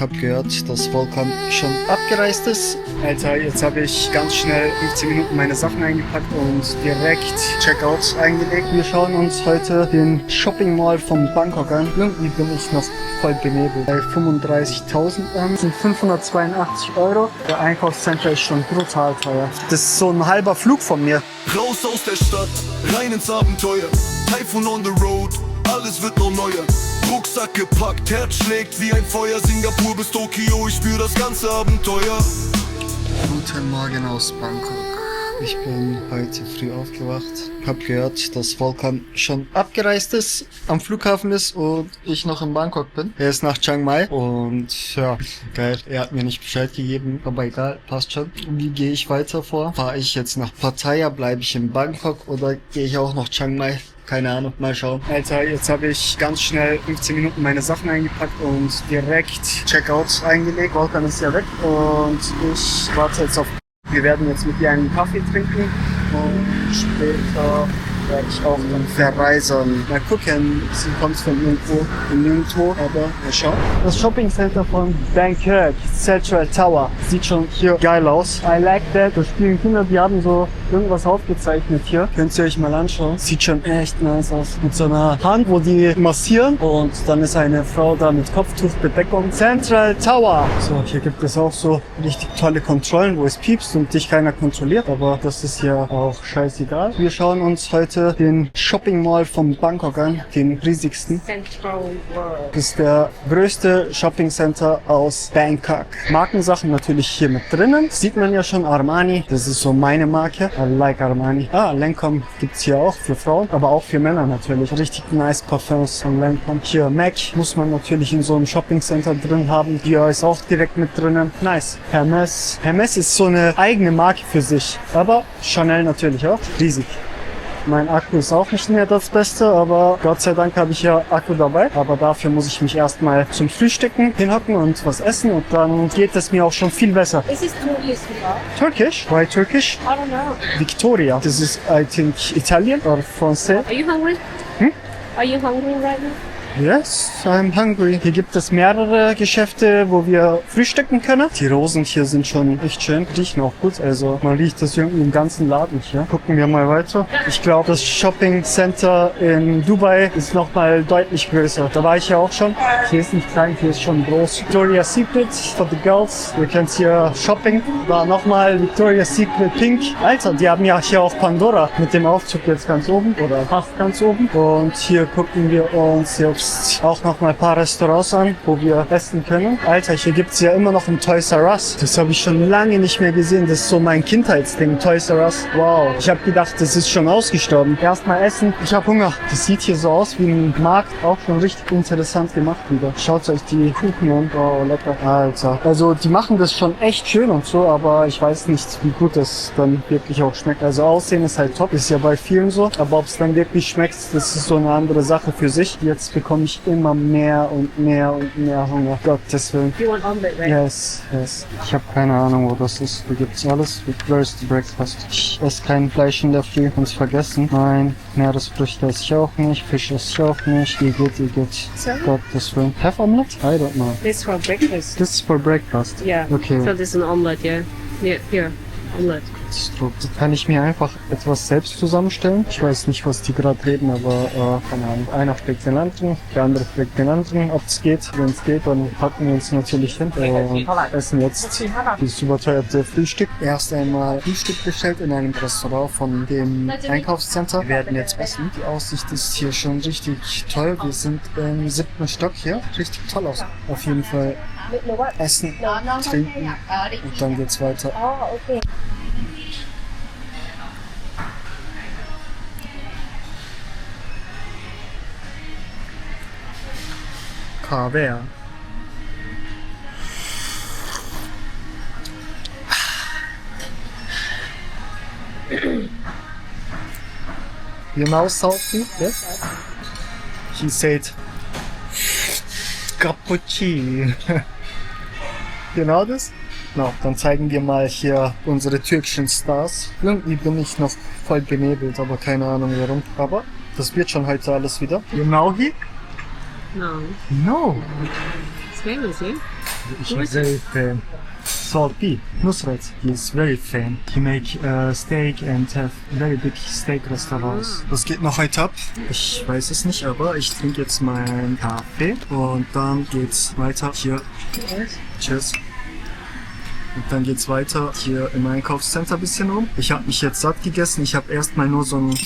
Hab gehört, dass Volkan schon abgereist ist. Alter, jetzt habe ich ganz schnell 15 Minuten meine Sachen eingepackt und direkt Checkout eingelegt. Wir schauen uns heute den Shopping Mall von Bangkok an. Irgendwie bin ich noch voll benebelt. Bei 35.000 an. Das sind 582 Euro. Der Einkaufscenter ist schon brutal teuer. Das ist so ein halber Flug von mir. Raus aus der Stadt, rein ins Abenteuer. Typhoon on the road, alles wird noch neuer. Rucksack gepackt, Herz schlägt wie ein Feuer. Singapur bis Tokio, ich spür das ganze Abenteuer. Guten Morgen aus Bangkok. Ich bin heute früh aufgewacht. Hab gehört, dass Volkan schon abgereist ist, am Flughafen ist und ich noch in Bangkok bin. Er ist nach Chiang Mai und ja, geil. Er hat mir nicht Bescheid gegeben, aber egal, passt schon. Wie gehe ich weiter vor? Fahre ich jetzt nach Pattaya, bleibe ich in Bangkok oder gehe ich auch nach Chiang Mai? Keine Ahnung, mal schauen. Alter, jetzt habe ich ganz schnell 15 Minuten meine Sachen eingepackt und direkt Checkout eingelegt. Volkan ist ja weg und ich warte jetzt auf... Wir werden jetzt mit ihr einen Kaffee trinken und später werde ich auch dann verreisen. Mal gucken, sie kommt von nirgendwo, aber mal schauen. Das Shopping Center von Bangkok, Central Tower, sieht schon hier geil aus. I like that. Da spielen Kinder, die haben so irgendwas aufgezeichnet hier. Könnt ihr euch mal anschauen. Sieht schon echt nice aus. Mit so einer Hand, wo die massieren und dann ist eine Frau da mit Kopftuchbedeckung. Central Tower. So, hier gibt es auch so richtig tolle Kontrollen, wo es piepst und dich keiner kontrolliert, aber das ist hier auch scheißegal. Wir schauen uns heute den Shopping Mall von Bangkok an, den riesigsten. Central World. Das ist der größte Shopping Center aus Bangkok. Markensachen natürlich hier mit drinnen. Sieht man ja schon, Armani, das ist so meine Marke. I like Armani. Lancome gibt's hier auch für Frauen, aber auch für Männer natürlich. Richtig nice Parfums von Lancome. Hier MAC muss man natürlich in so einem Shopping Center drin haben. Dior ist auch direkt mit drinnen. Nice. Hermes. Hermes ist so eine eigene Marke für sich, aber Chanel natürlich auch. Riesig. Mein Akku ist auch nicht mehr das Beste, aber Gott sei Dank habe ich ja Akku dabei. Aber dafür muss ich mich erstmal zum Frühstücken hinhocken und was essen und dann geht es mir auch schon viel besser. This is Turkish. Turkish? Why Turkish? I don't know. Victoria. This is, I think, Italian or Francais. Are you hungry? Are you hungry right now? Yes, I'm hungry. Hier gibt es mehrere Geschäfte, wo wir frühstücken können. Die Rosen hier sind schon echt schön. Riechen auch gut. Also man riecht das irgendwie im ganzen Laden hier. Gucken wir mal weiter. Ich glaube, das Shopping Center in Dubai ist nochmal deutlich größer. Da war ich ja auch schon. Hier ist nicht klein, hier ist schon groß. Victoria's Secret for the girls. Ihr könnt hier Shopping. Da nochmal Victoria's Secret Pink. Alter, die haben ja hier auch Pandora mit dem Aufzug jetzt ganz oben oder fast ganz oben. Und hier gucken wir uns jetzt auch noch mal ein paar Restaurants an, wo wir essen können. Alter, hier gibt's ja immer noch ein Toys R Us. Das habe ich schon lange nicht mehr gesehen. Das ist so mein Kindheitsding, Toys R Us. Wow. Ich habe gedacht, das ist schon ausgestorben. Erstmal essen. Ich habe Hunger. Das sieht hier so aus wie ein Markt. Auch schon richtig interessant gemacht wieder. Schaut euch die Kuchen an. Wow, lecker. Alter. Also, die machen das schon echt schön und so, aber ich weiß nicht, wie gut das dann wirklich auch schmeckt. Also, Aussehen ist halt top. Ist ja bei vielen so. Aber ob es dann wirklich schmeckt, das ist so eine andere Sache für sich. Jetzt bekomme ich immer mehr und mehr und mehr Hunger. Gottes Willen. You want omelette, right? Yes, yes. Ich habe keine Ahnung, wo das ist. Hier gibt's alles. Where's the breakfast? Ich esse kein Fleisch in der Früh. Kann's vergessen. Nein, Meeresfrüchte esse ich auch nicht. Fisch esse ich auch nicht. Igitt. So? Gottes Willen. Have omelette? I don't know. This for breakfast. This is for breakfast. Yeah. Okay. So this is an omelette, yeah. Yeah, here. Omelette. Kann ich mir einfach etwas selbst zusammenstellen? Ich weiß nicht, was die gerade reden, aber keine Ahnung. Einer fragt den anderen, der andere fragt den anderen, ob es geht. Wenn es geht, dann packen wir uns natürlich hin und essen jetzt dieses überteuerte Frühstück. Erst einmal Frühstück bestellt in einem Restaurant von dem Einkaufscenter. Wir werden jetzt essen. Die Aussicht ist hier schon richtig toll. Wir sind im 7. Stock hier. Richtig toll aus. Auf jeden Fall essen, trinken und dann geht's weiter. Oh, okay. Kaviar. You know something? Yes? He said Cappuccino. You know this? No, dann zeigen wir mal hier unsere türkischen Stars. Irgendwie bin ich noch voll benebelt, aber keine Ahnung warum. Aber das wird schon heute alles wieder. You know he? No. No. It's famous, yeah? I'm very fan. Salt P. Nusret. He's very fan. He make steak and have very big steak restaurants. Was geht noch heute ab? Ich weiß es nicht, aber ich trinke jetzt meinen Kaffee und dann geht's weiter hier. Cheers. Und dann geht's weiter hier im Einkaufscenter ein bisschen rum. Ich habe mich jetzt satt gegessen. Ich habe erstmal nur so ein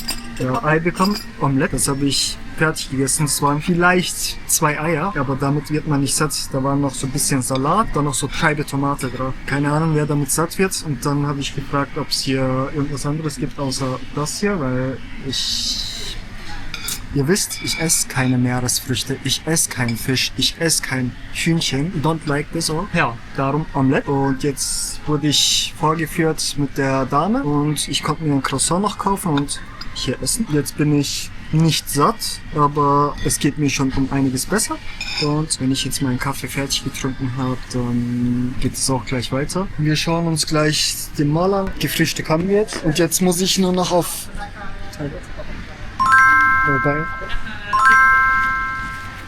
Ei bekommen, Omelette. Das habe ich fertig gegessen. Es waren vielleicht 2 Eier, aber damit wird man nicht satt. Da war noch so ein bisschen Salat, dann noch so Scheibe Tomate drauf. Keine Ahnung, wer damit satt wird. Und dann habe ich gefragt, ob es hier irgendwas anderes gibt, außer das hier, weil ihr wisst, ich esse keine Meeresfrüchte, ich esse keinen Fisch, ich esse kein Hühnchen. Don't like this all. Ja, darum Omelette. Und jetzt wurde ich vorgeführt mit der Dame und ich konnte mir ein Croissant noch kaufen und hier essen. Jetzt bin ich nicht satt, aber es geht mir schon um einiges besser. Und wenn ich jetzt meinen Kaffee fertig getrunken habe, dann geht es auch gleich weiter. Wir schauen uns gleich den Mall an. Gefrühstückt haben wir jetzt. Und jetzt muss ich nur noch auf... Vorbei.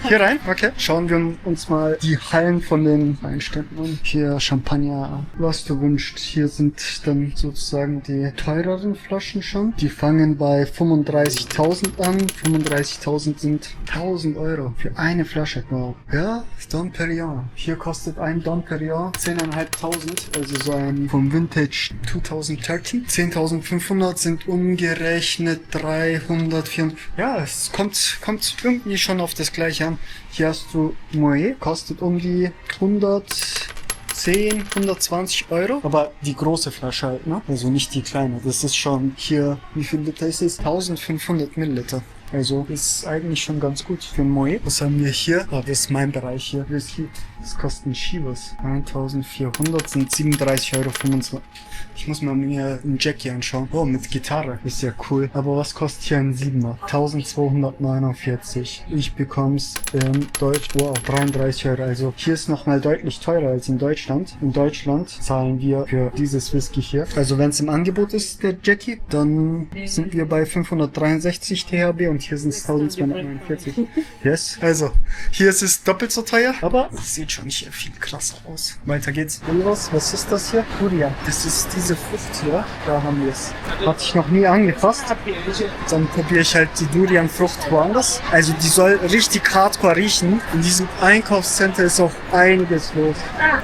Hier rein, okay. Schauen wir uns mal die Hallen von den Weinständen an. Hier Champagner, was du wünschst. Hier sind dann sozusagen die teureren Flaschen schon. Die fangen bei 35.000 an. 35.000 sind 1.000 Euro für eine Flasche. Wow. Ja, Dom Perignon. Hier kostet ein Dom Perignon 10.500, also so ein vom Vintage 2013. 10.500 sind umgerechnet 300, 400. Ja, es kommt irgendwie schon auf das Gleiche an. Hier hast du Moët, kostet um die 110, 120 Euro. Aber die große Flasche halt, ne? Also nicht die kleine. Das ist schon hier, wie viel Liter ist es? 1500 Milliliter. Also ist eigentlich schon ganz gut für ein Moët. Was haben wir hier? Ah, das ist mein Bereich hier. Whisky. Das kostet Chivas. 1400 sind 37,25 Euro. Ich muss mal mir einen Jackie anschauen. Oh, mit Gitarre. Ist ja cool. Aber was kostet hier ein 7er? 1249. Ich bekomm's in Deutsch. Wow, 33 Euro. Also hier ist nochmal deutlich teurer als in Deutschland. In Deutschland zahlen wir für dieses Whisky hier. Also wenn es im Angebot ist, der Jackie, dann sind wir bei 563 THB und hier sind es 1249. Yes. Also, hier ist es doppelt so teuer, aber es sieht schon nicht viel krasser aus. Weiter geht's. Was ist das hier? Durian. Das ist diese Frucht hier. Da haben wir es. Hatte ich noch nie angefasst. Dann probiere ich halt die Durian-Frucht woanders. Also die soll richtig hardcore riechen. In diesem Einkaufscenter ist auch einiges los.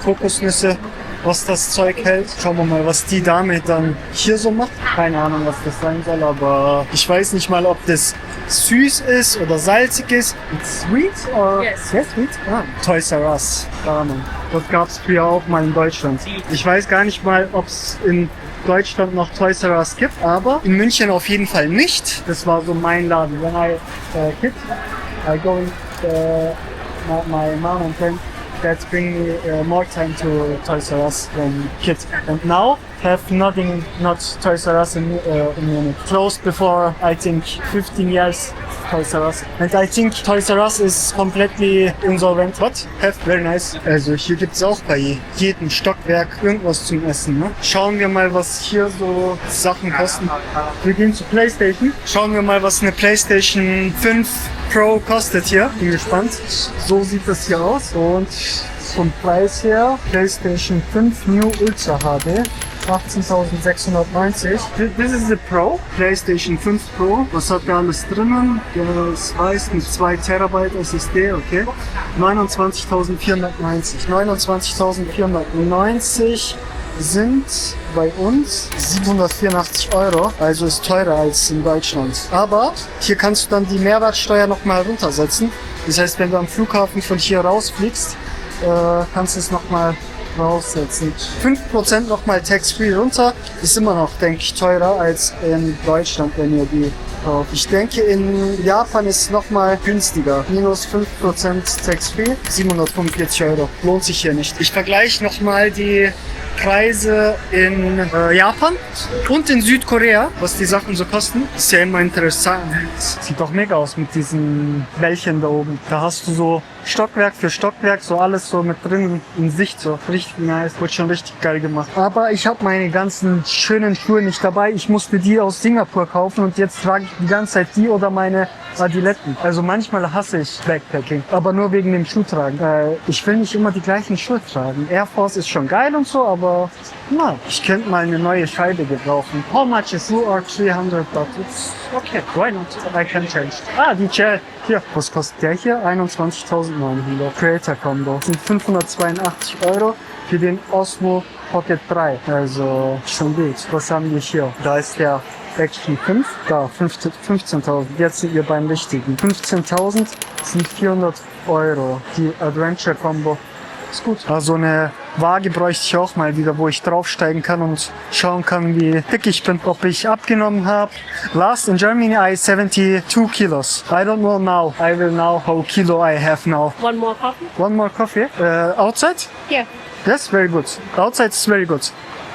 Kokosnüsse, was das Zeug hält. Schauen wir mal, was die Dame dann hier so macht. Keine Ahnung, was das sein soll, aber ich weiß nicht mal, ob das süß ist oder salzig ist. It's sweet or... Yes. Yes, sweet? Ah, Toys R Us. Ahnung. Das gab's früher auch mal in Deutschland. Ich weiß gar nicht mal, ob es in Deutschland noch Toys R Us gibt, aber in München auf jeden Fall nicht. Das war so mein Laden. When I kid, I go in my mom and friend that bring me more time to Toys R Us than kids. And now have nothing, not Toys R Us in Munich. Closed before, I think, 15 years. Toys R Us. And I think Toys R Us is completely insolvent. But have very nice. Also hier gibt's auch bei jedem Stockwerk irgendwas zum Essen. Ne? Schauen wir mal, was hier so Sachen kosten. Wir gehen zu PlayStation. Schauen wir mal, was eine PlayStation 5 Pro kostet hier. Bin gespannt. So sieht das hier aus. Und vom Preis her PlayStation 5 New Ultra HD. 18.690. This is the Pro, PlayStation 5 Pro. Was hat da alles drinnen? Das weiß mit 2 Terabyte SSD, okay. 29.490. 29.490 sind bei uns 784 Euro, also ist teurer als in Deutschland. Aber hier kannst du dann die Mehrwertsteuer nochmal runtersetzen. Das heißt, wenn du am Flughafen von hier rausfliegst, kannst du es nochmal raussetzen. 5% nochmal tax-free runter, ist immer noch, denke ich, teurer als in Deutschland, wenn ihr die kauft. Ich denke, in Japan ist es nochmal günstiger. Minus 5% tax-free, 745 Euro. Lohnt sich hier nicht. Ich vergleiche nochmal die Preise in Japan und in Südkorea, was die Sachen so kosten. Ist ja immer interessant. Sieht doch mega aus mit diesen Bällchen da oben. Da hast du so Stockwerk für Stockwerk, so alles so mit drin in Sicht, so richtig nice. Wird schon richtig geil gemacht. Aber ich habe meine ganzen schönen Schuhe nicht dabei. Ich musste die aus Singapur kaufen und jetzt trage ich die ganze Zeit die oder meine Adiletten. Also manchmal hasse ich Backpacking, aber nur wegen dem Schuhtragen. Ich will nicht immer die gleichen Schuhe tragen. Air Force ist schon geil und so, aber na, ich könnte mal eine neue Scheibe gebrauchen. How much is 2 or 300 baht? It's okay, why not? I can change. Die Gel. Hier, was kostet der hier? 21.900. Creator Combo. Das sind 582 € für den Osmo Pocket 3. Also schon gut. Was haben wir hier? Da ist der Action 5, da 15.000. Jetzt sind wir beim richtigen. 15.000 sind 400 €. Die Adventure Combo ist gut. Also eine Waage bräuchte ich auch mal wieder, wo ich draufsteigen kann und schauen kann, wie dick ich bin, ob ich abgenommen habe. Last in Germany I 72 kilos. I don't know now. I will know how kilo I have now. One more coffee? One more coffee? Outside? Yeah. Yes, very good. Outside is very good.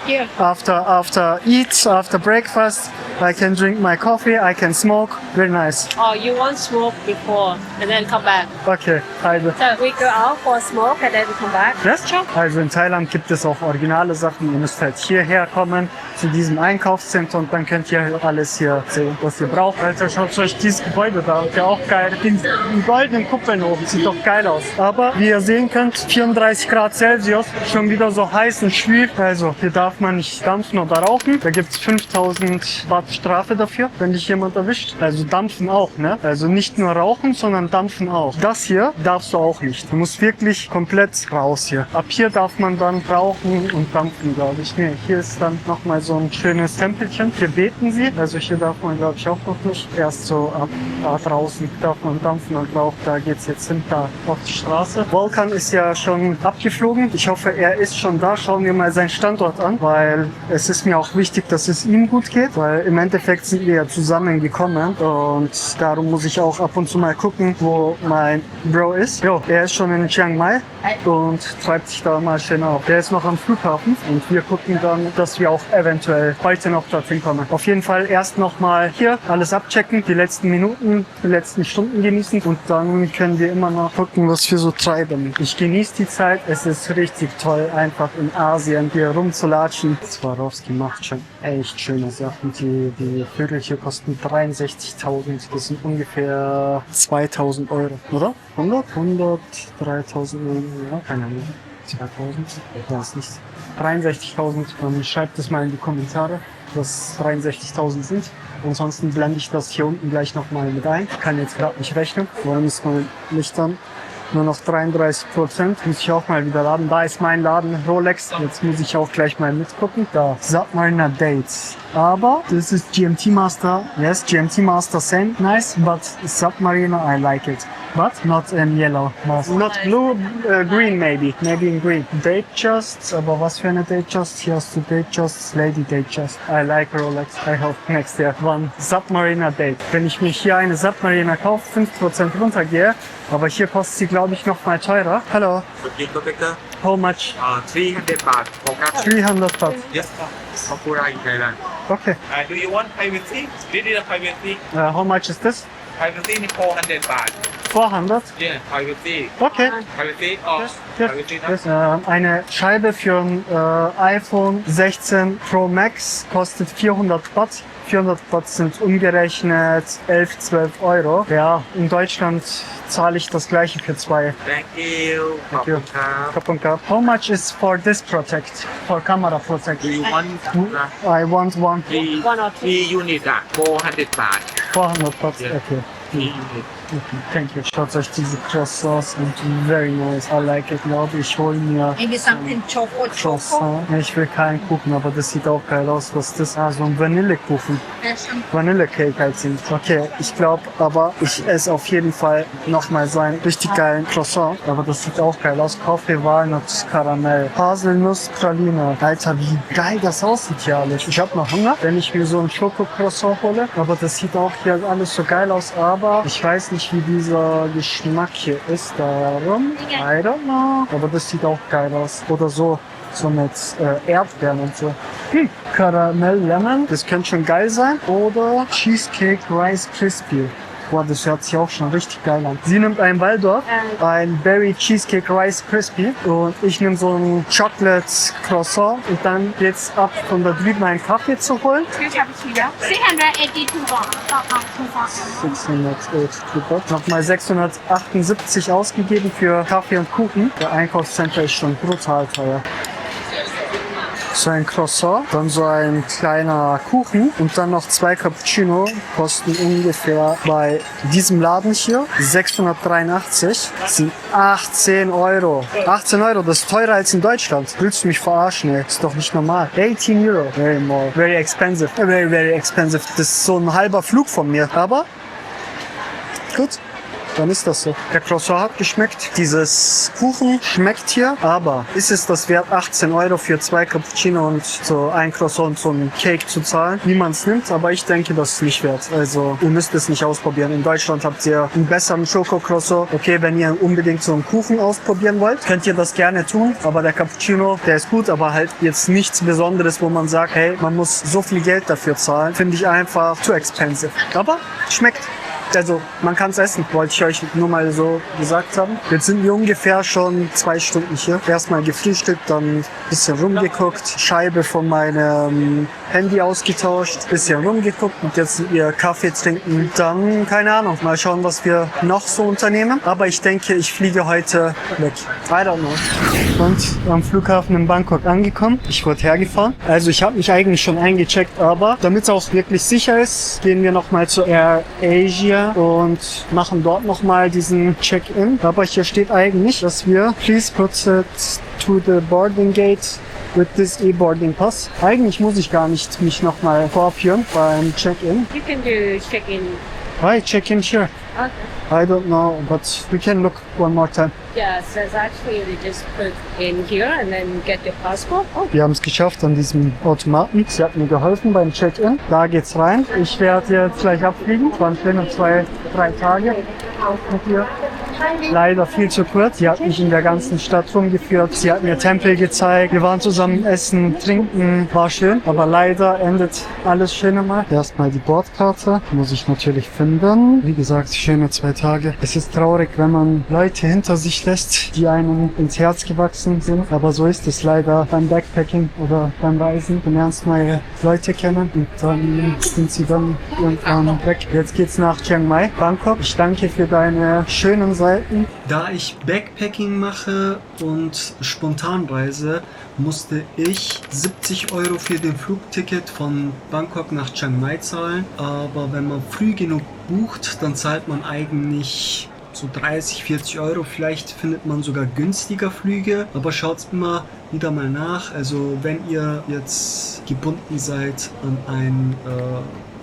Yeah. After eat, after breakfast, I can drink my coffee, I can smoke. Very nice. Oh, you want smoke before and then come back. Okay, also. So we go out for a smoke and then we come back. Yes? Also in Thailand gibt es auch originale Sachen. Ihr müsst halt hierher kommen, zu diesem Einkaufszentrum, und dann könnt ihr alles hier sehen, was ihr braucht. Alter, schaut euch dieses Gebäude da, ist ja auch geil. Die goldenen Kuppeln oben, sieht doch geil aus. Aber wie ihr sehen könnt, 34 Grad Celsius, schon wieder so heiß und schwül. Also hier darf man nicht dampfen oder rauchen. Da gibt es 5000 Baht Strafe dafür, wenn dich jemand erwischt. Also dampfen auch, ne? Also nicht nur rauchen, sondern dampfen auch. Das hier darfst du auch nicht. Du musst wirklich komplett raus hier. Ab hier darf man dann rauchen und dampfen, glaube ich. Ne, hier ist dann nochmal so ein schönes Tempelchen. Hier beten sie. Also hier darf man, glaube ich, auch noch nicht. Erst so ab da draußen darf man dampfen und rauchen. Da geht's jetzt hin, da auf die Straße. Volkan ist ja schon abgeflogen. Ich hoffe, er ist schon da. Schauen wir mal seinen Standort an, weil es ist mir auch wichtig, dass es ihm gut geht, weil im Endeffekt sind wir ja zusammengekommen und darum muss ich auch ab und zu mal gucken, wo mein Bro ist. Jo, er ist schon in Chiang Mai und treibt sich da mal schön auf. Der ist noch am Flughafen und wir gucken dann, dass wir auch eventuell heute noch dorthin kommen. Auf jeden Fall erst nochmal hier alles abchecken, die letzten Minuten, die letzten Stunden genießen und dann können wir immer noch gucken, was wir so treiben. Ich genieße die Zeit, es ist richtig toll, einfach in Asien hier rumzulatschen. Swarovski macht schon echt schöne Sachen. Die Vögel hier kosten 63.000. Das sind ungefähr 2.000 €, oder? 100? 3.000 €, ja, keine Ahnung. 2.000? Ich weiß nicht. 63.000. Schreibt es mal in die Kommentare, was 63.000 sind. Ansonsten blende ich das hier unten gleich nochmal mit ein. Ich kann jetzt gerade nicht rechnen. Warum ist mein Licht dann? Nur noch 33%. Muss ich auch mal wieder laden. Da ist mein Laden, Rolex. Jetzt muss ich auch gleich mal mitgucken. Da, Submariner Dates. Aber das ist GMT Master. Yes, GMT Master same. Nice, but Submariner, I like it. But not in yellow. Not blue, green maybe. Maybe in green. Datejust, aber was für eine Datejust? Hier hast du Datejust, Lady Datejust. I like Rolex. I hope next year one Submariner Date. Wenn ich mich hier eine Submariner kaufe, 5% runtergehe, aber hier kostet sie, glaube ich, noch mal teurer. Hello. Okay, protector. How much? 300 baht. Okay. 300 baht. Yes, Sakura in Thailand. Okay. Do you want privacy? This is a privacy. How much is this? Privacy is 400 baht. 400? Yeah, privacy. Okay. Privacy or privacy. Yes. Eine Scheibe für ein iPhone 16 Pro Max kostet 400 Baht. 400 Baht sind umgerechnet 11, 12 €. Ja, in Deutschland zahle ich das gleiche für 2. Thank you. Thank you. Kapunka. How much is for this protect? For camera protect? Do you want I want one. One or two. 3 unit 400 baht. 400 Baht. Yeah. Okay. 3 unit. Okay, thank you. Schaut euch diese Croissants an. Very nice. I like it. Glaube ich hole mir Maybe something choco. Croissant. Ich will keinen Kuchen, aber das sieht auch geil aus. Was ist das? Ah, so ein Vanillekuchen. Vanillecake halt sind. Okay, ich glaube, aber ich esse auf jeden Fall nochmal so einen richtig geilen Croissant. Aber das sieht auch geil aus. Kaffee, Walnuss, Karamell, Haselnuss, Praline. Alter, wie geil das aussieht hier alles. Ich habe noch Hunger, wenn ich mir so ein Schoko-Croissant hole. Aber das sieht auch hier alles so geil aus. Aber ich weiß nicht, wie dieser Geschmack hier ist. Darum, I don't know. Aber das sieht auch geil aus. Oder so. So mit Erdbeeren und so. Karamell Lemon, das könnte schon geil sein. Oder Cheesecake Rice Crispy. Boah, das hört sich auch schon richtig geil an. Sie nimmt ein Waldorf, ein Berry Cheesecake Rice Crispy und ich nehme so ein Chocolate Croissant und dann geht's ab, von da drüben einen Kaffee zu holen. 682 baht. 680 Baht. Nochmal 678 ausgegeben für Kaffee und Kuchen. Der Einkaufscenter ist schon brutal teuer. So ein Croissant, dann so ein kleiner Kuchen und dann noch 2 Cappuccino kosten ungefähr bei diesem Laden hier 683. Das sind 18 Euro. 18 Euro, das ist teurer als in Deutschland. Willst du mich verarschen, ey? Das ist doch nicht normal. 18 Euro. Very more. Very expensive. Very, very expensive. Das ist so ein halber Flug von mir. Aber gut. Dann ist das so. Der Croissant hat geschmeckt. Dieses Kuchen schmeckt hier. Aber ist es das wert, 18 Euro für 2 Cappuccino und so ein Croissant und so ein Cake zu zahlen? Wie man es nimmt, aber ich denke, das ist nicht wert. Also, ihr müsst es nicht ausprobieren. In Deutschland habt ihr einen besseren Schoko-Croissant. Okay, wenn ihr unbedingt so einen Kuchen ausprobieren wollt, könnt ihr das gerne tun. Aber der Cappuccino, der ist gut, aber halt jetzt nichts Besonderes, wo man sagt, hey, man muss so viel Geld dafür zahlen. Finde ich einfach too expensive. Aber schmeckt. Also, man kann es essen, wollte ich euch nur mal so gesagt haben. Jetzt sind wir ungefähr schon 2 Stunden hier. Erstmal gefrühstückt, dann ein bisschen rumgeguckt, Scheibe von meinem Handy ausgetauscht, bisschen rumgeguckt und jetzt sind wir Kaffee trinken. Dann, keine Ahnung, mal schauen, was wir noch so unternehmen. Aber ich denke, ich fliege heute weg. I don't know. Und am Flughafen in Bangkok angekommen. Ich wurde hergefahren. Also ich habe mich eigentlich schon eingecheckt, aber damit es auch wirklich sicher ist, gehen wir nochmal zu Air Asia und machen dort nochmal diesen Check-in. Aber hier steht eigentlich, dass wir please proceed to the boarding gate with this e-boarding pass. Eigentlich muss ich gar nicht mich nochmal vorführen beim Check-in. You can do check-in. Hi, check-in here. Okay. I don't know, but we can look one more time. Yeah, so it's actually you just put in here and then get your passport. Oh, Wir haben es geschafft an diesem Automaten. Sie hat mir geholfen beim Check-in. Da geht's rein. Ich werde jetzt gleich abfliegen. Es waren schöne 2-3 Tage mit ihr. Leider viel zu kurz. Sie hat mich in der ganzen Stadt rumgeführt. Sie hat mir Tempel gezeigt. Wir waren zusammen essen, trinken. War schön. Aber leider endet alles schön mal. Erstmal die Bordkarte. Muss ich natürlich finden. Wie gesagt, schöne 2 Tage. Es ist traurig, wenn man Leute hinter sich lässt, die einem ins Herz gewachsen sind. Aber so ist es leider beim Backpacking oder beim Reisen. Du lernst neue Leute kennen und dann sind sie dann irgendwann weg. Jetzt geht's nach Chiang Mai, Bangkok. Ich danke für deine schönen Seiten. Da ich Backpacking mache und Spontanreise, musste ich 70 Euro für den Flugticket von Bangkok nach Chiang Mai zahlen. Aber wenn man früh genug bucht, dann zahlt man eigentlich so 30, 40 Euro. Vielleicht findet man sogar günstiger Flüge, aber schaut immer wieder mal nach. Also wenn ihr jetzt gebunden seid an ein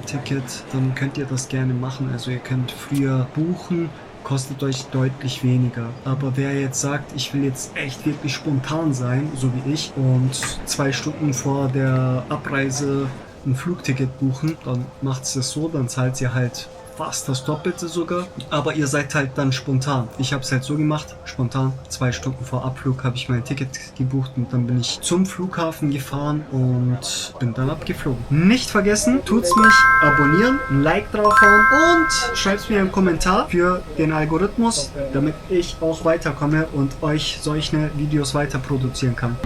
Ticket, dann könnt ihr das gerne machen. Also ihr könnt früher buchen, kostet euch deutlich weniger. Aber wer jetzt sagt, ich will jetzt echt wirklich spontan sein, so wie ich, und 2 Stunden vor der Abreise ein Flugticket buchen, dann macht es das so, dann zahlt ihr halt fast das Doppelte sogar, aber ihr seid halt dann spontan. Ich habe es halt so gemacht, spontan, 2 Stunden vor Abflug habe ich mein Ticket gebucht und dann bin ich zum Flughafen gefahren und bin dann abgeflogen. Nicht vergessen, tut's mich abonnieren, ein Like draufhauen und schreibt mir einen Kommentar für den Algorithmus, damit ich auch weiterkomme und euch solche Videos weiter produzieren kann.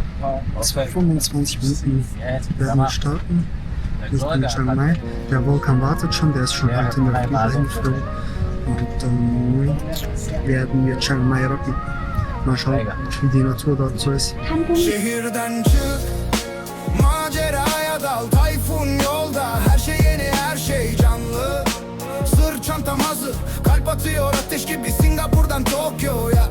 25 Minuten werden wir starten. Ich bin in Chiang Mai. Der Vulkan wartet schon, der ist schon heute in der Früh eingeflogen. Und dann werden wir Chiang Mai rocken. Mal schauen, wie die Natur dort so ist. Şehirden çık, maceraya dal, tayfun yolda. Her şey yeni, her şey canlı. Sırt çantam hazır, kalp atıyor ateş gibi Singapur'dan Tokyo'ya.